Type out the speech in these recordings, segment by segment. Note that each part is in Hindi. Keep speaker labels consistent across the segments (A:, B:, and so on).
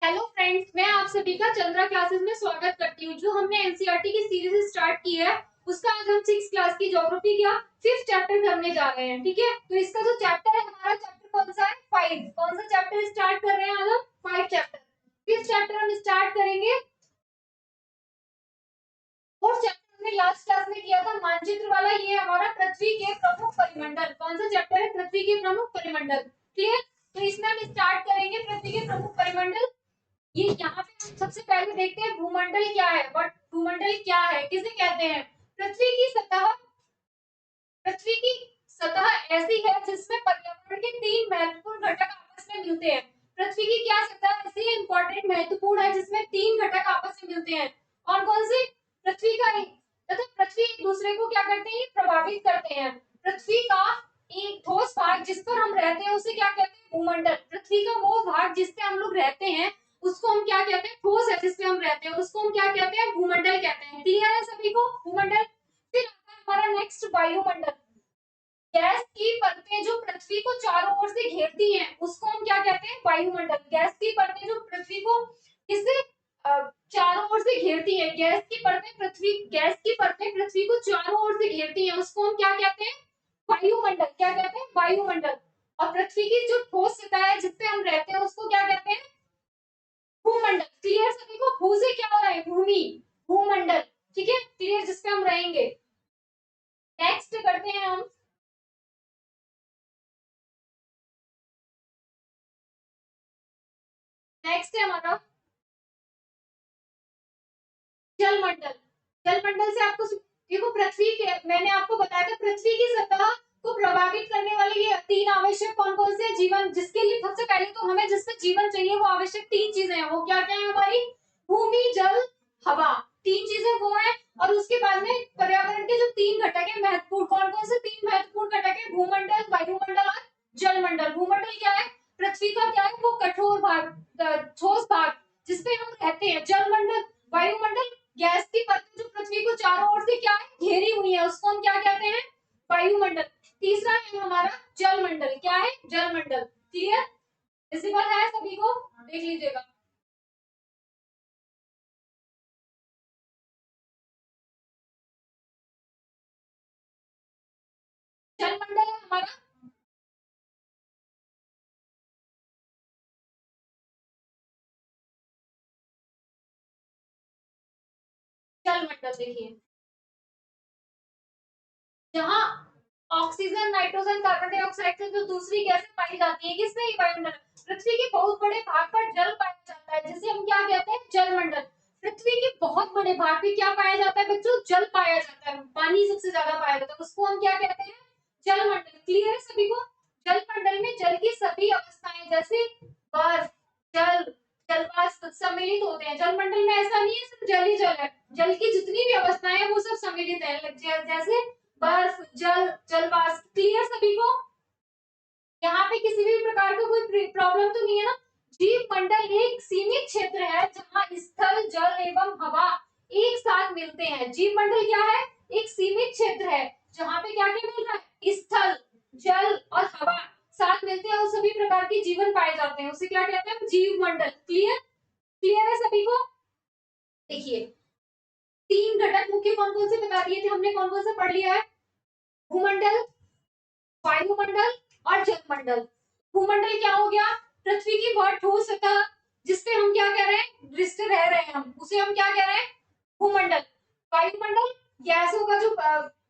A: हेलो फ्रेंड्स, मैं आप सभी का चंद्रा क्लासेस में स्वागत करती हूँ। जो हमने एनसीईआरटी की सीरीज स्टार्ट की है उसका आज हम 6 क्लास की ज्योग्राफी का 5th चैप्टर करने जा रहे हैं। ठीक है, तो इसका जो चैप्टर है हमारा चैप्टर कौन सा है? 5। कौन सा चैप्टर स्टार्ट कर रहे हैं आज हम? 5 चैप्टर। 5th चैप्टर हम स्टार्ट करेंगे। 4th चैप्टर हमने लास्ट क्लास में किया था मानचित्र वाला। ये हमारा पृथ्वी के प्रमुख परिमंडल। कौन सा चैप्टर है? पृथ्वी के प्रमुख परिमंडल। क्लियर? तो इसमें हम स्टार्ट करेंगे पृथ्वी के प्रमुख परिमंडल। ये यहाँ पे हम सबसे पहले देखते हैं भूमंडल क्या है। बट भूमंडल क्या है, किसे कहते हैं? पृथ्वी की सतह। पृथ्वी की सतह ऐसी है जिसमें पर्यावरण के 3 महत्वपूर्ण घटक आपस में मिलते हैं। पृथ्वी की क्या सतह ऐसी इंपॉर्टेंट महत्वपूर्ण है जिसमें 3 घटक आपस में मिलते हैं। और कौन से? पृथ्वी का ही तथा पृथ्वी एक दूसरे को क्या करते हैं? प्रभावित करते हैं। पृथ्वी का एक ठोस भाग जिस पर हम रहते हैं उसे क्या कहते हैं? भूमंडल। पृथ्वी का वो भाग जिस पे हम लोग रहते हैं उसको हम क्या कहते हैं? ठोस है जिसपे हम रहते हैं उसको हम क्या कहते हैं? भूमंडल कहते हैं। क्लियर है सभी को? भूमंडल। फिर आता है हमारा नेक्स्ट वायुमंडल। गैस की परतें जो पृथ्वी को चारों ओर से घेरती हैं उसको हम क्या कहते हैं? वायुमंडल। गैस की परतें जो पृथ्वी को किससे चारों ओर से घेरती है। गैस की परतें पृथ्वी को चारों ओर से घेरती हैं उसको हम क्या कहते हैं? वायुमंडल। क्या कहते हैं? वायुमंडल। और पृथ्वी की जो ठोस सतह है जिसपे हम रहते हैं उसको क्या कहते हैं? भूमंडल। क्लियर सभी को? भू से क्या हो रहा है? भूमि। भूमंडल। ठीक है, क्लियर, जिसपे हम रहेंगे। नेक्स्ट करते हैं हम नेक्स्ट है हमारा जलमंडल। जलमंडल से आपको देखो पृथ्वी के मैंने आपको बताया था पृथ्वी की सतह को प्रभावित करने वाले ये 3 आवश्यक कौन कौन से जीवन, जिसके लिए सबसे पहले तो हमें जिससे जीवन चाहिए वो आवश्यक 3 चीजें हैं। वो क्या क्या है हमारी? भूमि, जल, हवा। 3 चीजें वो है। और उसके बाद में पर्यावरण के जो 3 घटक है महत्वपूर्ण, कौन कौन से 3 महत्वपूर्ण घटक है? भूमंडल, वायुमंडल और जलमंडल। भूमंडल क्या है? पृथ्वी का क्या है? वो कठोर भाग, ठोस भाग जिसपे हम रहते हैं। जलमंडल, वायुमंडल, गैस की परतें जो पृथ्वी को चारों ओर से क्या है? घेरी हुई है उसको हम क्या कहते हैं? वायुमंडल। तीसरा है हमारा जलमंडल। क्या है? जलमंडल। क्लियर? विजिबल है सभी को? देख लीजिएगा। जलमंडल है हमारा। जलमंडल देखिए जहाँ ऑक्सीजन, नाइट्रोजन, कार्बन डाइऑक्साइड से जो दूसरी गैसें पाई जाती है किसमें? वायुमंडल। पृथ्वी के बहुत बड़े भाग पर जल पाया जाता है जिसे हम क्या कहते हैं? जलमंडल। पृथ्वी के बहुत बड़े भाग पे क्या पाया जाता है बच्चों? जल पाया जाता है। पानी सबसे ज्यादा पाया जाता है उसको हम क्या कहते हैं? जलमंडल। क्लियर है सभी को? जलमंडल में जल की सभी अवस्थाएं जैसे बर्फ, जल, जलवाष्प सम्मिलित होते हैं। जलमंडल में ऐसा नहीं है सिर्फ जल ही जल है, जल की जितनी भी अवस्थाएं हैं वो सब सम्मिलित है। जैसे बर्फ, जल, जलवाष्प। क्लियर सभी को? यहाँ पे किसी भी प्रकार का कोई प्रॉब्लम तो नहीं है ना? जीव मंडल एक सीमित क्षेत्र है जहाँ स्थल, जल एवं हवा एक साथ मिलते हैं। जीव मंडल क्या है? एक सीमित क्षेत्र है जहाँ पे क्या क्या मिल रहा है? स्थल, जल और हवा साथ मिलते हैं और सभी प्रकार के जीवन पाए जाते हैं। उसे क्या कहते हैं? जीव मंडल। क्लियर? क्लियर है सभी को? देखिए 3 घटक मुख्य कौन कौन से बता दिए थे हमने, कौन कौन सा पढ़ लिया है? भूमंडल, वायुमंडल और जलमंडल। भूमंडल क्या हो गया? पृथ्वी की बहुत ठोस सतह जिसपे हम क्या कह रहे हैं? दृष्ट रह रहे हैं हम, उसे हम क्या कह रहे हैं? भूमंडल। वायुमंडल गैसों का जो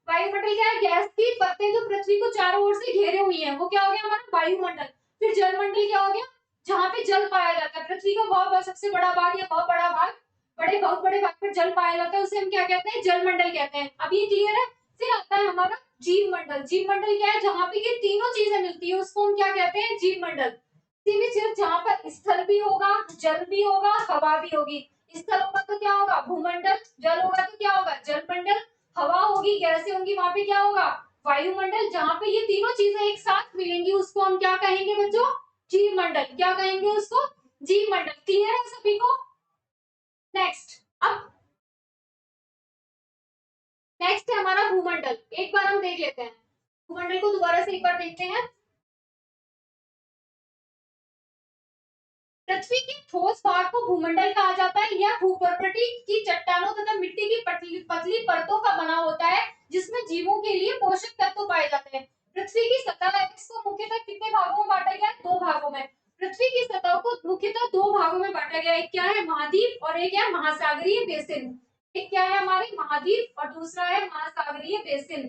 A: वायुमंडल क्या है? गैस की परतें जो पृथ्वी को चारों ओर से घेरे हुई है वो क्या हो गया हमारा? वायुमंडल। फिर जलमंडल क्या हो गया? जहाँ पे जल पाया जाता है। पृथ्वी का बहुत सबसे बड़ा भाग या बहुत बड़ा भाग, बहुत बड़े भाग पर जल पाया जाता है उसे हम क्या कहते हैं? जलमंडल कहते हैं। अब ये क्लियर है? फिर आता है हमारा जीव मंडल। जीव मंडल क्या है? जहाँ पे ये तीनों चीजें मिलती है उसको हम क्या कहते हैं? जीव मंडल। सीमित क्षेत्र जहाँ पर स्थल भी होगा, जल भी होगा, हवा भी होगी। स्थल होगा तो क्या होगा? भूमंडल। जल होगा तो क्या होगा? जलमंडल। हवा होगी, गैसें होंगी, वहां पे क्या होगा? वायुमंडल। जहाँ पे ये तीनों चीजें एक साथ मिलेंगी उसको हम क्या कहेंगे बच्चों? जीव मंडल। क्या कहेंगे उसको? जीव मंडल। क्लियर है सभी को? नेक्स्ट। अब नेक्स्ट है हमारा भूमंडल। एक बार हम देख लेते हैं भूमंडल को, दोबारा से एक बार देखते हैं। पृथ्वी के ठोस भाग को भूमंडल कहा जाता है। यह भूप्रकृति की चट्टानों तथा मिट्टी की पतली पतली परतों का बना होता है जिसमें जीवों के लिए पोषक तत्व पाए जाते हैं। पृथ्वी की सतह है, इसको मुख्यतः कितने भागों में बांटा गया है? 2 भागों में। पृथ्वी की सतह को मुख्यतः 2 भागों में बांटा गया है। एक क्या है? महाद्वीप, और एक है महासागरीय बेसिन। एक क्या है हमारे? महाद्वीप, और दूसरा है महासागरीय बेसिन।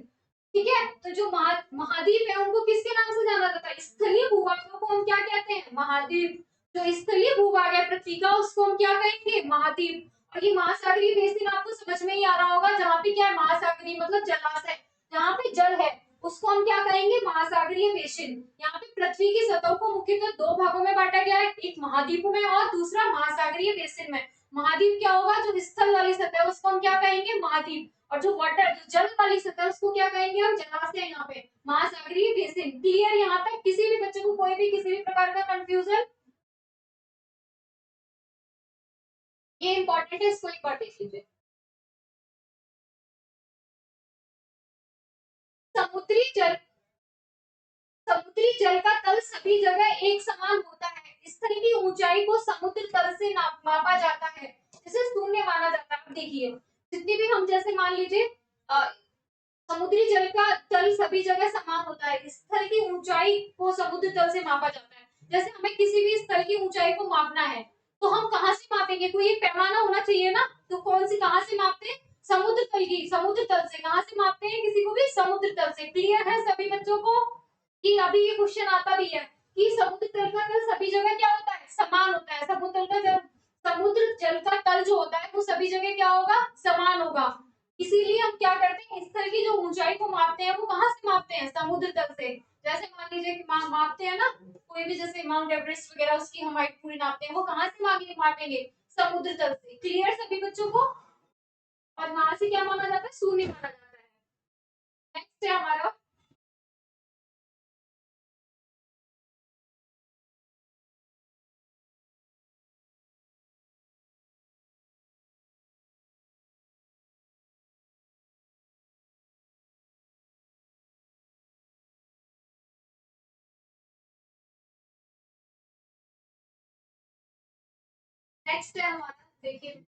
A: ठीक है, तो जो महाद्वीप है उनको किसके नाम से जाना जाता है? स्थलीय भूभागों को हम क्या कहते हैं? महाद्वीप। जो स्थलीय भूभाग है पृथ्वी का उसको हम क्या कहेंगे? महाद्वीप। और ये महासागरीय बेसिन आपको समझ में ही आ रहा होगा, जहाँ पे क्या है? महासागरीय मतलब जलाशय, जहाँ पे जल है उसको हम क्या कहेंगे? महासागरीय बेसिन। यहाँ पे पृथ्वी की सतह को मुख्यतः 2 भागों में बांटा गया है, एक महाद्वीप में और दूसरा महासागरीय बेसिन में। महाद्वीप क्या होगा? जो स्थल वाली सतह है उसको हम क्या कहेंगे? महाद्वीप। और जो वाटर जल वाली सतह है उसको क्या कहेंगे हम? जलाशय। यहाँ पे महासागरीय बेसिन। क्लियर? यहाँ तक किसी भी बच्चे को कोई भी किसी भी प्रकार का कंफ्यूजन? ये इंपॉर्टेंट है, इसको एक बार देख लीजिए। समुद्री जल समुद्री जल का तल सभी जगह एक समान होता है। स्थल की ऊंचाई को समुद्र तल से मापा जाता है, जिसे शून्य माना जाता है। देखिए, जितनी भी हम जैसे मान लीजिए समुद्री जल का तल सभी जगह समान होता है। स्थल की ऊंचाई को समुद्र तल से मापा जाता है। जैसे हमें किसी भी स्थल की ऊंचाई को मापना है तो हम कहाँ से मापेंगे? कोई एक पैमाना होना चाहिए ना, तो कौन सी कहाँ से मापते हैं? समुद्र तल की, समुद्र तल से। कहाँ से मापते हैं किसी को भी? समुद्र तल से। क्लियर है सभी बच्चों को? कि अभी ये क्वेश्चन आता भी है कि समुद्र तल का तल सभी जगह क्या होता है? समान होता है। समुद्र जल का तल जो होता है वो सभी जगह क्या होगा? समान होगा। इसीलिए हम क्या करते हैं? स्थल की जो ऊंचाई को मापते हैं वो कहाँ से मापते हैं? समुद्र तल से। जैसे मान लीजिए कि मापते हैं ना कोई भी, जैसे माउंट एवरेस्ट वगैरह, उसकी हम हाइट पूरी नापते हैं, वो कहाँ से मापेंगे? समुद्र तल से। क्लियर सभी बच्चों को? और वहां से क्या माना जाता है? शून्य माना जाता है। नेक्स्ट है हमारा, नेक्स्ट है हमारा, देखिए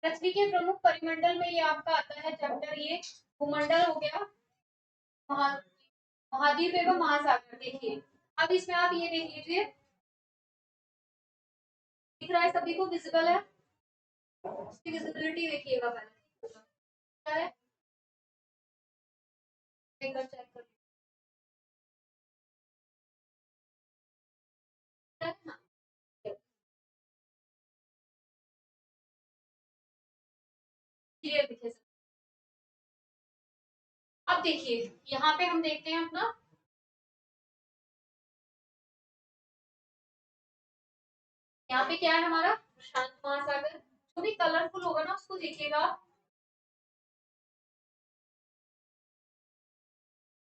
A: पृथ्वी के प्रमुख परिमंडल में ये आपका आता है चैप्टर, ये भूमंडल हो गया, महा महाद्वीप एवं महासागर। देखिए, अब इसमें आप ये देख लीजिए, दिख रहा है सभी को? विजिबल है? इसकी विजिबिलिटी देखिएगा पहले, क्या है एक बार चेक कर लीजिए। हाँ, क्लियर दिखे सब। अब देखिए यहाँ पे हम देखते हैं अपना, यहाँ पे क्या है हमारा? प्रशांत महासागर। जो भी कलरफुल होगा ना उसको देखिएगा,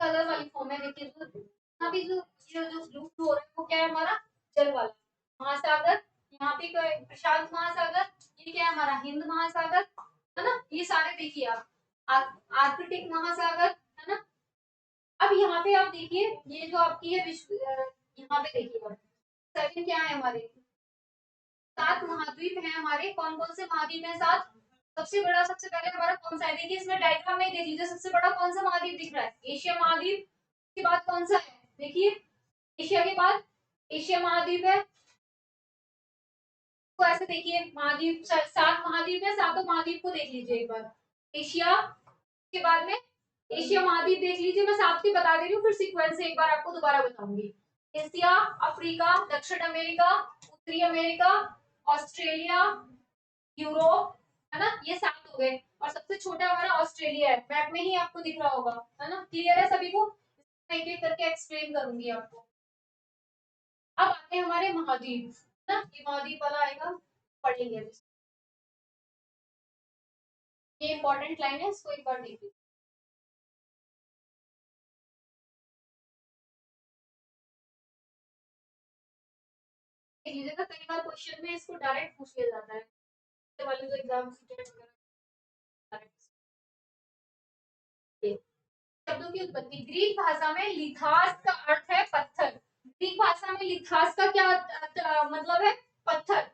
A: कलर वाली फॉर्म है। देखिए यहाँ पे जो ये जो ब्लू हो रहा है वो क्या है हमारा? जल वाला महासागर। यहाँ पे क्या है? प्रशांत महासागर। ये क्या है हमारा? हिंद महासागर, है ना? ये सारे देखिए आप, आर्कटिक महासागर, है ना? अब यहाँ पे आप देखिए, ये जो आपकी है विश्व, यहाँ पे देखिए आप, सेवन क्या है हमारे? 7 महाद्वीप हैं हमारे। कौन कौन से महाद्वीप हैं? 7। सबसे बड़ा, सबसे पहले हमारा कौन सा है? देखिए इसमें डायग्राम में देख लीजिए, सबसे बड़ा कौन सा महाद्वीप दिख रहा है? एशिया महाद्वीप। के बाद कौन सा है? देखिए, एशिया के बाद एशिया महाद्वीप है। तो ऐसे देखिए महाद्वीप, 7 महाद्वीप है, सातों महाद्वीप को देख लीजिए एक बार। एशिया के बाद में एशिया महाद्वीप देख लीजिए। मैं साथ ही बता दे रही हूँ, फिर सीक्वेंस से एक बार आपको दोबारा बताऊंगी। एशिया, अफ्रीका, दक्षिण अमेरिका, उत्तरी अमेरिका, ऑस्ट्रेलिया, यूरोप, है ना? ये 7 हो गए। और सबसे छोटा हमारा ऑस्ट्रेलिया है, मैप में ही आपको दिख रहा होगा, है ना? क्लियर है सभी को? मैं एक एक करके एक्सप्लेन करूंगी आपको। अब आते हैं हमारे महाद्वीप, है ना? ये महाद्वीप वाला आएगा, पढ़ेंगे अभी। ये इंपॉर्टेंट लाइन है, इसको एक बार देखिए। लीजिएगा, कई बार क्वेश्चन में इसको डायरेक्ट पूछ लिया जाता है वाले जो एग्जाम शब्दों की उत्पत्ति। ग्रीक भाषा में लिथास का अर्थ है पत्थर। ग्रीक भाषा में लिथास का क्या मतलब है? पत्थर।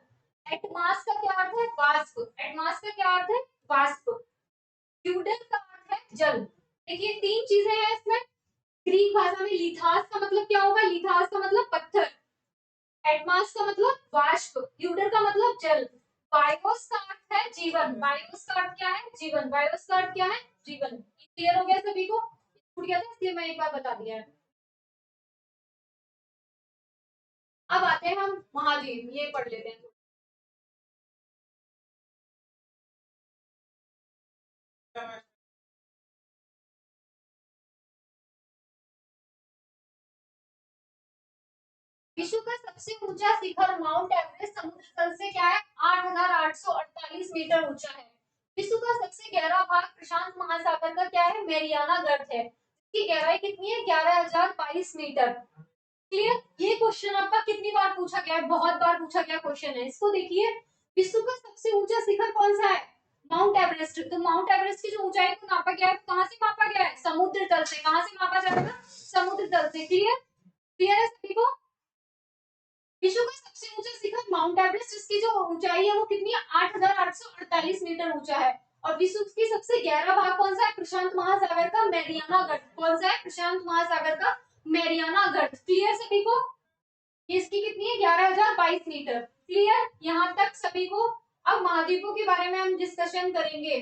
A: एटमास का क्या अर्थ है? वाष्प। एटमास का क्या अर्थ है? वाष्प। ड्यूडल का अर्थ है जल। देखिए तीन चीजें हैं इसमें। ग्रीक भाषा में लिथास का मतलब क्या होगा? लिथास का मतलब पत्थर, एटमास का मतलब वाष्प, ड्यूडल का मतलब जल, बायोस का अर्थ है जीवन। बायोस का अर्थ क्या है? जीवन। बायोस का अर्थ क्या है? जीवन। क्लियर हो गया सभी को? छूट गया था इसलिए मैं एक बार बता दिया है। अब आते हैं हम महाद्वीप, ये पढ़ लेते हैं। विश्व का सबसे ऊंचा शिखर माउंट एवरेस्ट समुद्र तल से क्या है? 8,848 मीटर ऊंचा है। विश्व का सबसे गहरा भाग प्रशांत महासागर का क्या है? मैरियाना गर्त है। इसकी गहराई कितनी है? 11,022 मीटर। क्लियर? ये क्वेश्चन आपका कितनी बार पूछा गया है? बहुत बार पूछा गया क्वेश्चन है। इसको देखिए, विश्व का सबसे ऊंचा शिखर कौन सा है? Mount Everest. तो माउंट एवरेस्ट की जो ऊंचाई को नापा गया है, कहां से मापा गया है? समुद्र तल से। कहां से मापा जाएगा? समुद्र तल से। क्लियर? क्लियर है सभी को? विश्व का सबसे ऊंचा शिखर माउंट एवरेस्ट, जिसकी जो ऊंचाई है वो कितनी है? 8,848 मीटर ऊंचा है। और विश्व की सबसे गहरा भाग कौन सा है? प्रशांत महासागर का मैरियाना गर्त। कौन सा है? प्रशांत महासागर का मैरियाना गर्त। क्लियर सभी को? इसकी कितनी है? 11,022 मीटर। क्लियर यहाँ तक सभी को? अब महाद्वीपों के बारे में हम डिस्कशन करेंगे।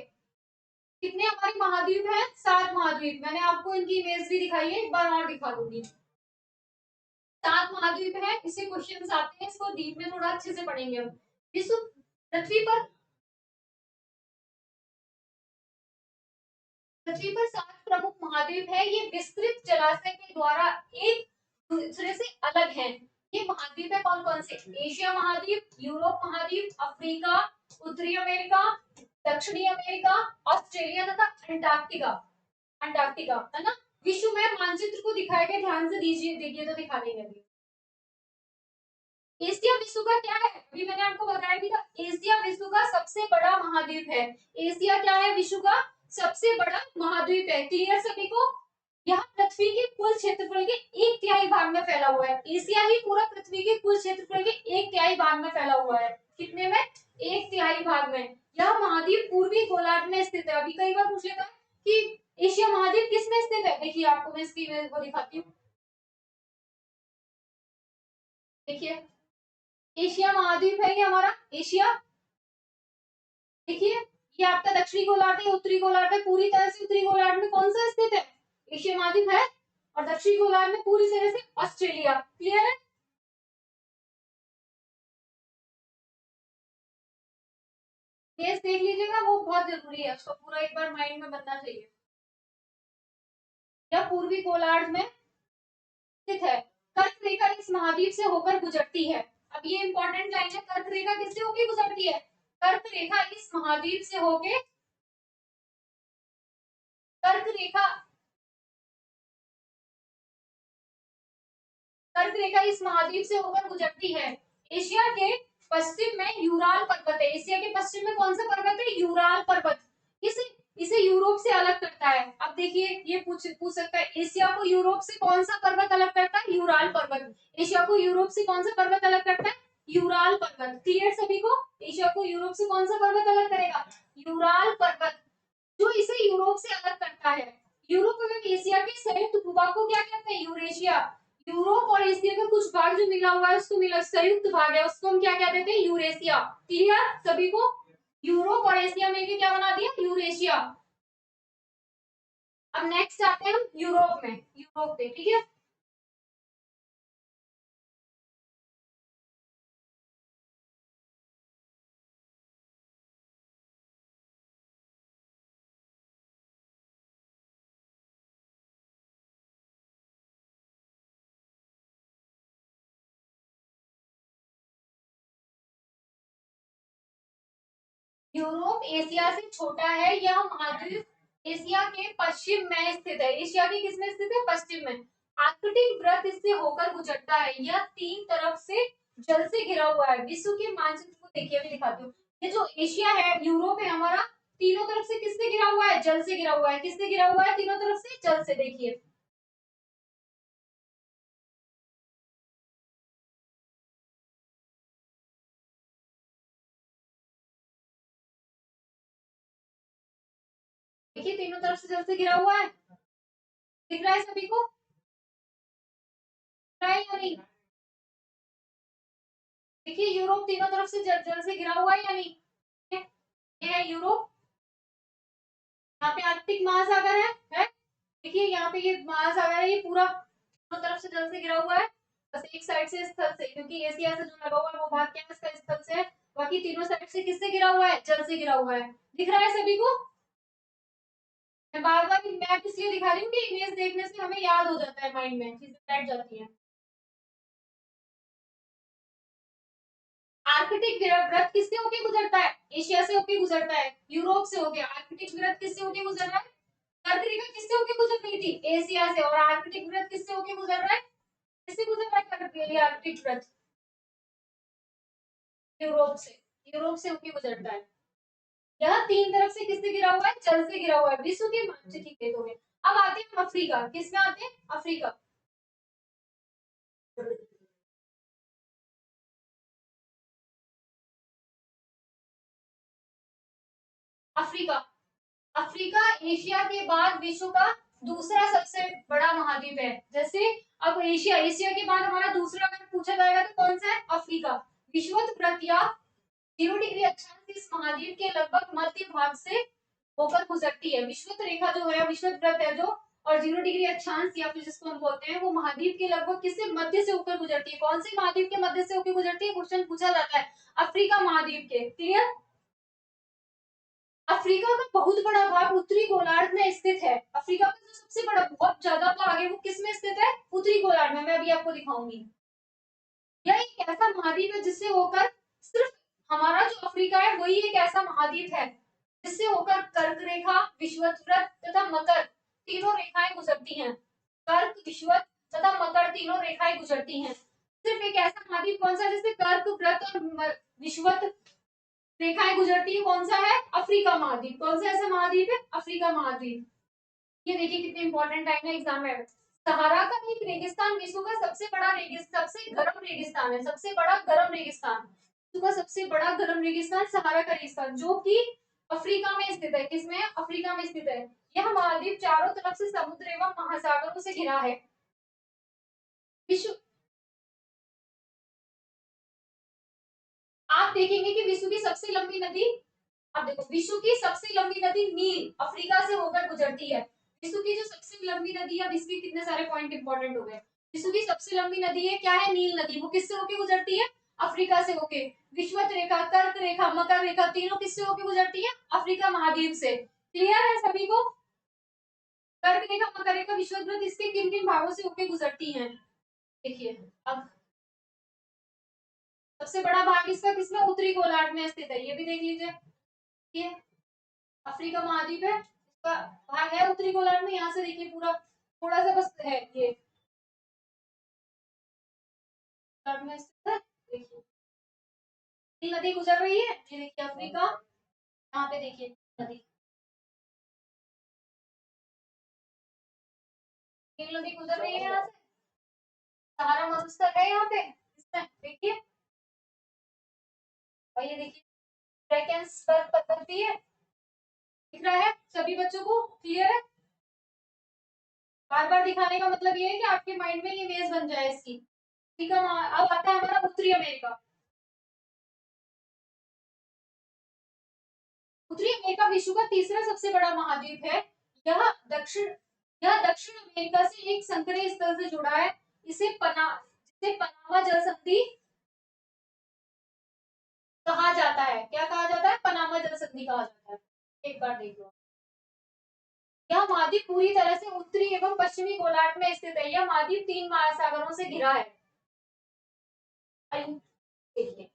A: कितने हमारे महाद्वीप हैं? 7 महाद्वीप। मैंने आपको इनकी इमेज भी दिखाई है, एक बार और दिखा दूंगी। 7 महाद्वीप है। इससे क्वेश्चन आते हैं, इसको डीप में थोड़ा अच्छे से पढ़ेंगे हम। विश्व पृथ्वी पर 7 प्रमुख महाद्वीप है। ये विस्तृत जलाशय के द्वारा एक दूसरे से अलग हैं। ये महाद्वीप है कौन कौन से? एशिया महाद्वीप, यूरोप महाद्वीप, अफ्रीका, उत्तरी अमेरिका, दक्षिणी अमेरिका, ऑस्ट्रेलिया तथा अंटार्कटिका। अंटार्कटिका है ना? विश्व में मानचित्र को दिखाए गए, ध्यान से दीजिए, देखिए तो दिखा देंगे अभी। एशिया विश्व का क्या है? अभी मैंने आपको बताया भी था, एशिया विश्व का सबसे बड़ा महाद्वीप है। एशिया क्या है? विश्व का सबसे बड़ा महाद्वीप है। क्लियर सभी को? यह पृथ्वी के कुल क्षेत्रफल के 1/3 भाग में फैला हुआ है। एशिया ही पूरा पृथ्वी के कुल क्षेत्रफल के 1/3 भाग में फैला हुआ है। कितने में? 1/3 भाग में। यह महाद्वीप पूर्वी गोलार्ध में स्थित है। अभी कई बार पूछ लेता है कि एशिया महाद्वीप किस में स्थित है। देखिए आपको मैं इसकी इमेज को दिखाती हूँ। देखिए एशिया महाद्वीप है ये हमारा एशिया। देखिए ये आपका दक्षिणी गोलार्ध है, उत्तरी गोलार्ध है। पूरी तरह से उत्तरी गोलार्ध में कौन सा स्थित है? एशिया महाद्वीप है। और दक्षिणी गोलार्ध में पूरी तरह से ऑस्ट्रेलिया। क्लियर है? केस देख लीजिएगा, वो बहुत जरूरी है, उसको पूरा एक बार माइंड में बनना चाहिए। यह पूर्वी गोलार्ध में स्थित है। कर्क रेखा इस महाद्वीप से होकर गुजरती है। अब ये इंपॉर्टेंट लाइन है, कर्क रेखा किससे होकर गुजरती है? कर्क रेखा इस महाद्वीप से होकर, कर्क रेखा, कर्क रेखा इस महाद्वीप से होकर गुजरती है। एशिया के पश्चिम में यूराल पर्वत है। एशिया के पश्चिम में कौन सा पर्वत है? यूराल पर्वत। इस इसे यूरोप से अलग करता है। अब देखिए ये पूछ सकता है, एशिया को यूरोप से कौन सा पर्वत अलग करता है? यूराल पर्वत। एशिया को यूरोप से कौन सा पर्वत अलग करता है? यूराल पर्वत। क्लियर सभी को? एशिया को यूरोप से कौन सा पर्वत अलग करेगा? यूराल पर्वत, जो इसे यूरोप से अलग करता है। यूरोप एवं एशिया के संयुक्त भूभाग को क्या कहते हैं? यूरेशिया। यूरोप और एशिया का कुछ भाग जो मिला हुआ है, उसको मिला संयुक्त भाग है, उसको हम क्या कह देते हैं? यूरेशिया। क्लियर सभी को? यूरोप और एशिया मिलकर क्या बना दिया? यूरेशिया। अब नेक्स्ट आते हैं हम यूरोप में। यूरोप पे ठीक है। यूरोप एशिया से छोटा है। यह महाद्वीप एशिया के पश्चिम में स्थित है। एशिया के किस में स्थित है? पश्चिम में। आर्कटिक वृत्त इससे होकर गुजरता है। यह 3 तरफ से जल से घिरा हुआ है। विश्व के मानचित्र को देखिए, अभी दिखाती हूँ। ये जो एशिया है, यूरोप है हमारा, तीनों तरफ से किससे घिरा हुआ है? जल से घिरा हुआ है। किससे घिरा हुआ है? तीनों तरफ से जल से। देखिए देखिए तीनों तरफ से जल से घिरा हुआ है, दिख रहा है सभी को, दिख रहा है या नहीं? देखिए यूरोप तीनों तरफ से जल से घिरा हुआ है या नहीं? ये है यूरोप, यहाँ पे आर्कटिक महासागर है? देखिए यहाँ पे ये महासागर है, ये पूरा दोनों तरफ से जल से घिरा हुआ है, बस एक साइड से स्थल से, क्योंकि एशिया से जो लगा हुआ है वो भाग क्या है इसका, स्थल से है। बाकी तीनों साइड से किससे घिरा हुआ है? जल से घिरा हुआ है। दिख रहा है सभी को? मैं बार बार मैप इसलिए दिखा रही हूँ कि इमेज देखने से हमें याद हो जाता है, माइंड में चीजें बैठ जाती है। आर्कटिक वृत्त किससे होके गुजरता है? एशिया से होके गुजरता है, यूरोप से होके। आर्कटिक वृत्त किससे होके गुजर रहा है? कर्क रेखा किससे होके गुजर रही थी? एशिया से। और आर्कटिक वृत्त किससे होके गुजर रहा है? किससे गुजर रहा है आर्कटिक वृत्त? यूरोप से। यूरोप से होके गुजरता है। यह तीन तरफ से किससे गिरा हुआ है? जल से गिरा हुआ है, विश्व के मानचित्र के तो में। अब आते हैं अफ्रीका, किसमें आते हैं? अफ्रीका। अफ्रीका, अफ्रीका एशिया के बाद विश्व का दूसरा सबसे बड़ा महाद्वीप है। जैसे अब एशिया, एशिया के बाद हमारा दूसरा अगर पूछा जाएगा तो कौन सा है? अफ्रीका। विषुवत वृत्त या 0 डिग्री अक्षांश इस महाद्वीप के लगभग मध्य भाग से होकर गुजरती है। विषुवत रेखा जो है, विषुवत वृत्त है जो, और 0 डिग्री अक्षांश या फिर जिसको हम बोलते हैं, वो महाद्वीप के लगभग किससे? मध्य से होकर गुजरती है। कौन से महाद्वीप के मध्य से होकर गुजरती है? क्वेश्चन पूछा जाता है अफ्रीका महाद्वीप के। क्लियर? अफ्रीका का बहुत बड़ा भाग उत्तरी गोलार्ध में स्थित है। अफ्रीका का जो सबसे बड़ा बहुत ज्यादा भाग है वो किसमें स्थित है? उत्तरी गोलार्ध में। मैं अभी आपको दिखाऊंगी। यह एक ऐसा महाद्वीप है जिससे होकर, सिर्फ हमारा जो अफ्रीका है वही एक ऐसा महाद्वीप है जिससे होकर कर्क रेखा, विषुवत वृत्त तथा मकर तीनों रेखाएं गुजरती हैं। कर्क, विषुवत तथा मकर तीनों रेखाएं गुजरती हैं। सिर्फ एक ऐसा महाद्वीप कौन सा जिससे कर्क वृत्त और विषुवत रेखाएं गुजरती है? कौन सा है? अफ्रीका महाद्वीप। कौन सा ऐसा महाद्वीप है? अफ्रीका महाद्वीप। ये देखिए कितने इंपॉर्टेंट टाइम है एग्जाम में। सहारा का एक रेगिस्तान विश्व का सबसे बड़ा रेगिस्तान, सबसे गर्म रेगिस्तान है, सबसे बड़ा गर्म रेगिस्तान, विश्व का सबसे बड़ा गर्म रेगिस्तान सहारा का रेगिस्तान, जो कि अफ्रीका में स्थित है। किसमें? अफ्रीका में स्थित है। यह महाद्वीप चारों तरफ से समुद्र एवं महासागरों से घिरा है। विश्व, आप देखेंगे कि विश्व की सबसे लंबी नदी, अब देखो विश्व की सबसे लंबी नदी नील अफ्रीका से होकर गुजरती है। विश्व की जो सबसे लंबी नदी है, अब इसके कितने सारे पॉइंट इंपॉर्टेंट हो गए। विश्व की सबसे लंबी नदी है, क्या है? नील नदी। वो किससे होकर गुजरती है? अफ्रीका से होके। विषुवत रेखा, कर्क रेखा, मकर रेखा तीनों किससे होकर गुजरती है? अफ्रीका महाद्वीप से। क्लियर है सभी को? कर्क रेखा, मकर रेखा, विषुवत वृत्त इसके किन किन भागों से होकर गुजरती है? देखिए अब सबसे बड़ा भाग इसका किसमें? उत्तरी गोलार्ध में स्थित है, ये भी देख लीजिए। ये अफ्रीका महाद्वीप है, इसका भाग है उत्तरी गोलार्ध में। यहाँ से देखिए पूरा थोड़ा सा बस है ये गोलार्ध में स्थित है। देखिए नील नदी गुजर रही है, ये देखिए अफ्रीका, यहाँ पे देखिए नदी, नील नदी गुजर रही है यहाँ से। सहारा मरुस्थल है यहाँ पे इसमें, देखिए। और ये देखिए ड्रैकेंसबर्ग पत्थर भी है, दिख रहा है सभी बच्चों को? क्लियर है? बार बार दिखाने का मतलब ये है कि आपके माइंड में ये इमेज बन जाए इसकी। ठीक है, अब आता है हमारा उत्तरी अमेरिका। उत्तरी अमेरिका विश्व का तीसरा सबसे बड़ा महाद्वीप है। यह दक्षिण यह दक्षिण अमेरिका से एक संकरे स्थल से जुड़ा है। जिसे पनामा जल संधि कहा जाता है। क्या कहा जाता है? पनामा जल संधि कहा जाता है। एक बार देख लो, यह महाद्वीप पूरी तरह से उत्तरी एवं पश्चिमी गोलार्ध में स्थित है। यह महाद्वीप 3 महासागरों से घिरा है। देखिए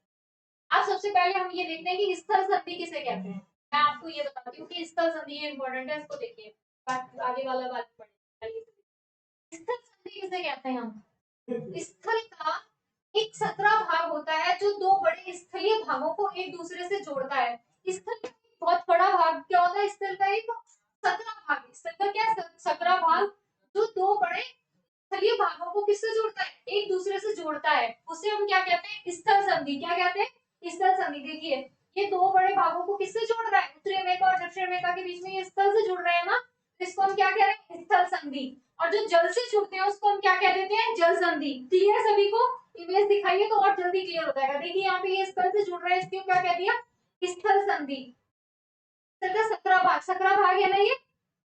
A: अब सबसे पहले हम ये देखते हैं कि स्थल संधि किसे कहते हैं। मैं आपको ये बताती हूँ कि स्थल संधि इंपॉर्टेंट है, इसको देखिए, आगे वाला बात पढ़ेंगे। स्थल संधि किसे कहते हैं हम? स्थल का एक सकरा भाग होता है जो दो बड़े स्थलीय भागों को एक दूसरे से जोड़ता है। स्थल का एक बहुत बड़ा भाग क्या होता है? स्थल का एक सकरा भाग। स्थल का क्या? सकरा भाग जो दो बड़े स्थलीय भागों को किससे जोड़ता है? एक दूसरे से जोड़ता है, उसे हम क्या कहते हैं? स्थल संधि। क्या कहते हैं? स्थल संधि। देखिए ये दो बड़े भागों को किससे जोड़ रहा है, उत्तरी अमेरिका और दक्षिण अमेरिका के बीच में ये स्थल से जुड़ रहे हैं ना, इसको हम क्या कह रहे हैं, स्थल संधि। और जो जल से जुड़ते हैं उसको हम क्या कह देते हैं, जल संधि। क्लियर सभी को, इमेज दिखाइए तो और जल्दी क्लियर हो जाएगा। देखिए यहाँ पे ये स्थल से जुड़ रहे हैं, इसको क्या कह दिया, स्थल संधि। सकरा भाग, सकरा भाग है ना, ये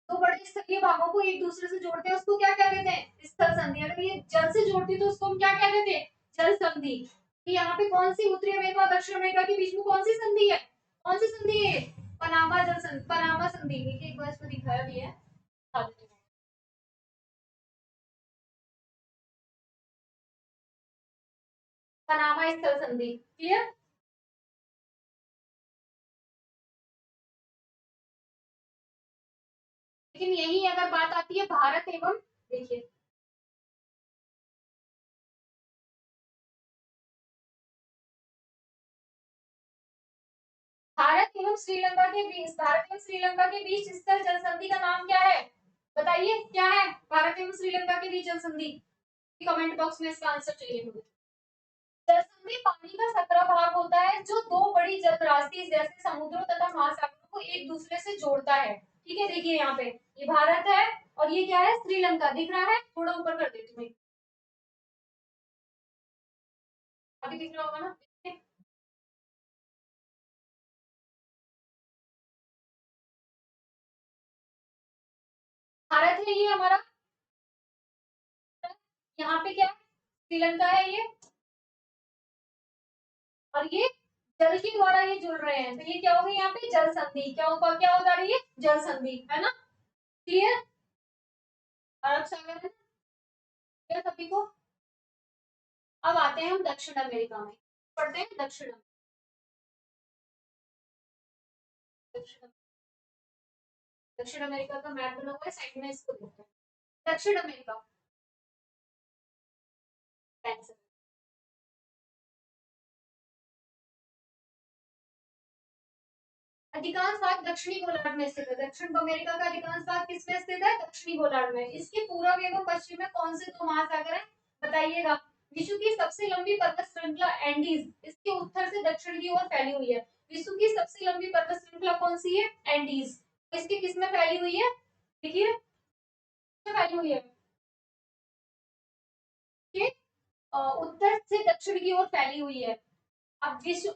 A: दो बड़े स्थलीय भागों को एक दूसरे से जोड़ते हैं उसको क्या कह देते हैं, स्थल संधि। अगर ये जल से जोड़ती है तो उसको हम क्या कह देते हैं, जल संधि। तो यहाँ पे कौन सी उत्तरी अमेरिका और दक्षिण अमेरिका के बीच में कौन सी संधि है, कौन सी संधि है, पनामा जल संधि, पनामा संधि। देखिए एक बार इसमें दिखाया भी है, पनामा स्थल संधि। क्लियर। लेकिन यही अगर बात आती है भारत एवं, देखिए भारत एवं श्रीलंका के बीच, भारत एवं श्रीलंका के बीच स्थल जल संधि का नाम क्या है, बताइए क्या है, भारत एवं श्रीलंका के बीच जल संधि। कमेंट बॉक्स में इसका आंसर चाहिए मुझे। जल संधि पानी का सकरा भाग होता है जो दो बड़ी जल राशि जैसे समुद्रों तथा महासागरों को एक दूसरे से जोड़ता है। ठीक है, देखिए यहाँ पे ये भारत है और ये क्या है, श्रीलंका। दिख रहा है, थोड़ा ऊपर कर देती हूँ, अभी दिख रहा होगा ना। भारत है ये हमारा, यहाँ पे क्या है, श्रीलंका है ये, और ये जल के द्वारा ये जुड़ रहे हैं, तो ये क्या होगा, यहाँ पे जल संधि। क्या होगा, क्या हो जा रही है, जल संधि, है ना। क्लियर। अरब सागर है, क्लियर सभी को। अब आते हैं हम दक्षिण अमेरिका में, पढ़ते हैं दक्षिण दक्षिण दक्षिण अमेरिका का मैप बना हुआ है साइड में, इसको देखते हैं। दक्षिण अमेरिका, अधिकांश भाग दक्षिणी गोलार्ध में स्थित है। दक्षिण अमेरिका का अधिकांश भाग किसमें स्थित है, दक्षिणी गोलार्ध में। इसके पूर्व एवं पश्चिम में कौन से दो महासागर हैं, बताइएगा। विश्व की सबसे लंबी पर्वत श्रृंखला एंडीज इसके उत्तर से दक्षिण की ओर फैली हुई है। विश्व की सबसे लंबी पर्वत श्रृंखला कौन सी है, एंडीज। इसके किसमें फैली हुई है, देखिए फैली हुई है, उत्तर से दक्षिण की ओर फैली हुई है। अब विश्व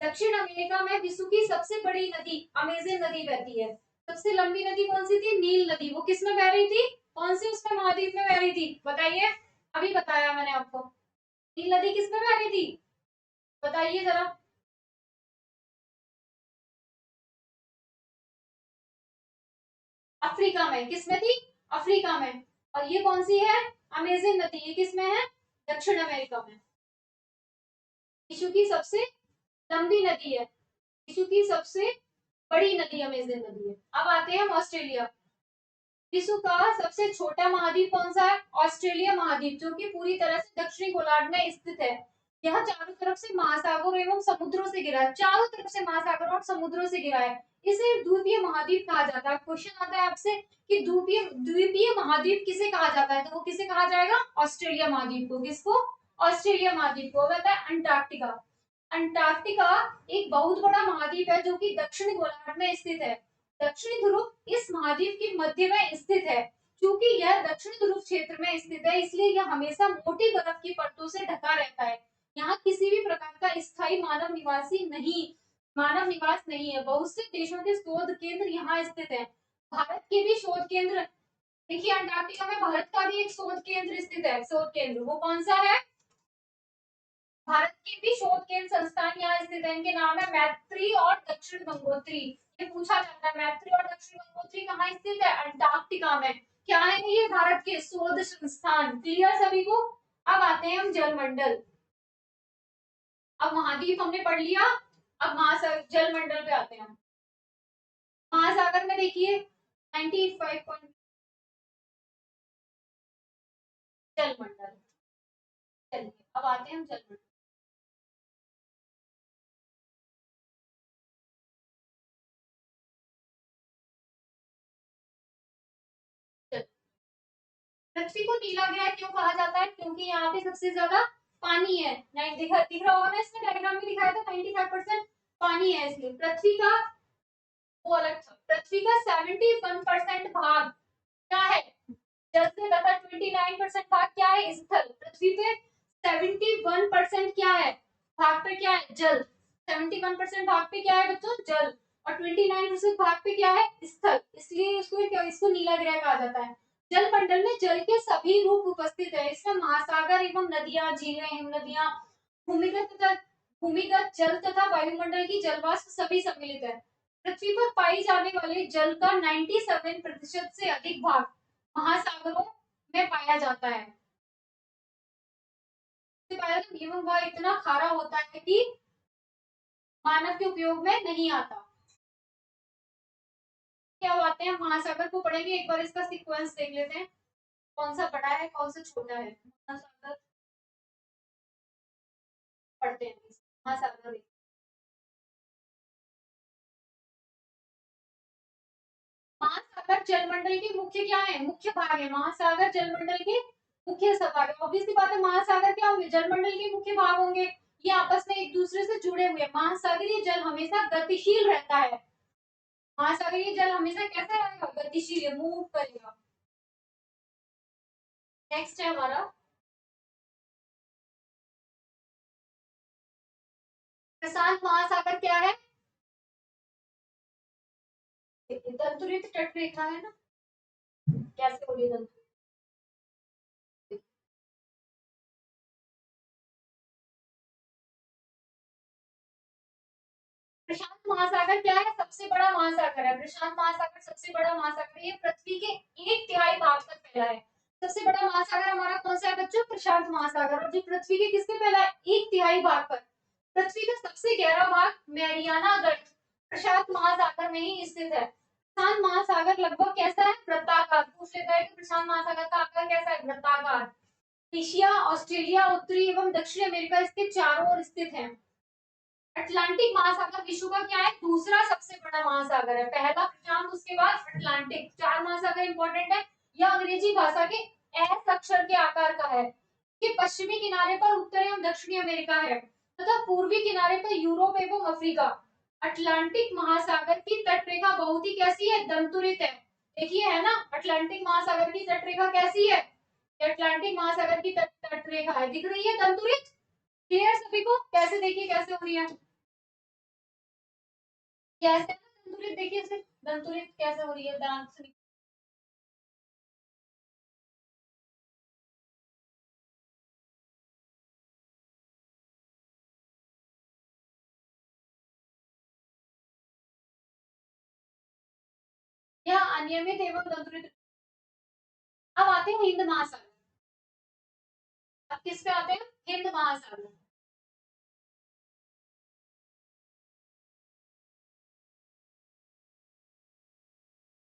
A: दक्षिण अमेरिका में विश्व की सबसे बड़ी नदी अमेजन नदी बहती है। सबसे लंबी नदी कौन सी थी, नील नदी। वो किसमें बह रही थी, कौन सी उसमें महाद्वीप में बह रही थी, बताइए। अभी बताया मैंने आपको, नील नदी किसमें बह रही थी, बताइए जरा। अफ्रीका में, किसमें थी, अफ्रीका में। और ये कौन सी है, अमेजन नदी, ये किसमें है, दक्षिण अमेरिका में। विश्व की सबसे लंबी नदी है, विश्व की सबसे बड़ी नदी अमेजन नदी है। अब आते हैं हम ऑस्ट्रेलिया। विश्व का सबसे छोटा महाद्वीप कौन सा है, ऑस्ट्रेलिया महाद्वीप, जो कि पूरी तरह से दक्षिणी गोलार्ध में स्थित है। यह चारों तरफ से महासागरों एवं समुद्रों से घिरा है, चारों तरफ से महासागरों और समुद्रों से घिरा है। इसे द्वीपीय महाद्वीप कहा जाता है। क्वेश्चन आता है आपसे कि द्वीपीय द्वीपीय महाद्वीप किसे कहा जाता है, तो वो किसे कहा जाएगा, ऑस्ट्रेलिया महाद्वीप को। किसको, ऑस्ट्रेलिया महाद्वीप को। कहता है अंटार्कटिका। अंटार्कटिका एक बहुत बड़ा महाद्वीप है जो कि दक्षिण गोलार्ध में स्थित है। दक्षिणी ध्रुव इस महाद्वीप के मध्य में स्थित है। क्योंकि यह दक्षिण ध्रुव क्षेत्र में स्थित है, इसलिए यह हमेशा मोटी बर्फ की परतों से ढका रहता है। यहाँ किसी भी प्रकार का स्थायी मानव निवास नहीं है। बहुत से देशों के शोध केंद्र यहाँ स्थित है। भारत के भी शोध केंद्र, देखिए अंटार्कटिका में भारत का भी एक शोध केंद्र स्थित है। शोध केंद्र वो कौन सा है, भारत के भी शोध केंद्र संस्थान यहाँ स्थित है। इनके नाम है मैत्री और दक्षिण गंगोत्री। ये पूछा जाता है, मैत्री और दक्षिण गंगोत्री कहाँ स्थित है, अंटार्कटिका में। क्या है ये, भारत के शोध संस्थान। क्लियर सभी को। अब आते हैं हम जलमंडल। अब महाद्वीप हमने पढ़ लिया, अब महासागर जलमंडल पे आते हैं हम। महासागर में देखिए 95 जलमंडल। चलिए अब आते हैं हम जलमंडल। पृथ्वी को नीला ग्रह क्यों कहा जाता है, क्योंकि यहाँ पे सबसे ज्यादा पानी है। दिख रहा होगा ना, इसमें डायग्राम में दिखाया था 95%। पानी है इसलिए। पृथ्वी का वो अलग था। पृथ्वी का 71% भाग क्या है जल से तथा 29% भाग क्या है स्थल। पृथ्वी पे 71% क्या है भाग पे क्या है जल। 71% भाग पे क्या है बच्चों जल और 29% भाग पे क्या है स्थल। इसलिए इसको नीला ग्रह कहा जाता है। जल मंडल में जल के सभी रूप उपस्थित है। इसमें महासागर एवं नदियां झीलें हिमनदियां भूमिगत जल तथा वायुमंडल की जलवाष्प सभी सम्मिलित है। पृथ्वी पर पाई जाने वाले जल का 97% से अधिक भाग महासागरों में पाया जाता है। एवं वह इतना खारा होता है कि मानव के उपयोग में नहीं आता। क्या बातें हैं महासागर को पढ़ेंगे एक बार इसका सीक्वेंस देख लेते हैं कौन सा बड़ा है कौन सा छोटा है। महासागर पढ़ते हैं महासागर। महासागर जलमंडल के मुख्य क्या है मुख्य भाग है। महासागर जलमंडल के मुख्य भाग है। ऑब्वियसली बात है महासागर क्या होंगे जलमंडल के मुख्य भाग होंगे। ये आपस में एक दूसरे से जुड़े हुए। महासागरीय जल हमेशा गतिशील रहता है। महासागरीय जल हमेशा कैसा रहेगा गतिशील मूव करेगा। नेक्स्ट है हमारा प्रशांत महासागर क्या है। दंतुरित तटरेखा है ना। कैसे होगी दंतुरित। प्रशांत महासागर क्या है सबसे बड़ा महासागर है। प्रशांत महासागर सबसे बड़ा महासागर है। ये पृथ्वी के 1/3 भाग तक फैला है। सबसे बड़ा महासागर हमारा कौन सा है बच्चों प्रशांत महासागर। और जो पृथ्वी के किसके फैला है 1/3 भाग पर। पृथ्वी का सबसे गहरा भाग मैरियाना गर्त प्रशांत महासागर में ही स्थित है। प्रशांत महासागर लगभग कैसा है वृत्ताकार। पूछ लेता है कि प्रशांत महासागर का आकार कैसा है वृत्ताकार। एशिया ऑस्ट्रेलिया उत्तरी एवं दक्षिण अमेरिका इसके चारों ओर स्थित है। अटलांटिक महासागर विश्व का क्या है दूसरा सबसे बड़ा महासागर है। पहला प्रशांत उसके बाद अटलांटिक। 4 महासागर इंपॉर्टेंट है। यह अंग्रेजी भाषा के एस अक्षर के आकार का है। ये पश्चिमी किनारे पर उत्तरी एवं दक्षिणी अमेरिका है तथा पूर्वी किनारे पर यूरोप एवं अफ्रीका। अटलांटिक महासागर की तटरेखा बहुत ही कैसी है दंतुरित है। देखिए है ना अटलांटिक महासागर की तटरेखा कैसी है। अटलांटिक महासागर की तटरेखा है दिख रही है दंतुरित। क्लियर सभी को कैसे देखिए कैसे हो रही है कैसे दंतुरित देखिए इसे दंतुरित कैसे हो रही है दांत से। यह अनियमित एवं दंतुरित। अब आते हैं हिंद महासागर। अब किस पे आते हैं हिंद महासागर।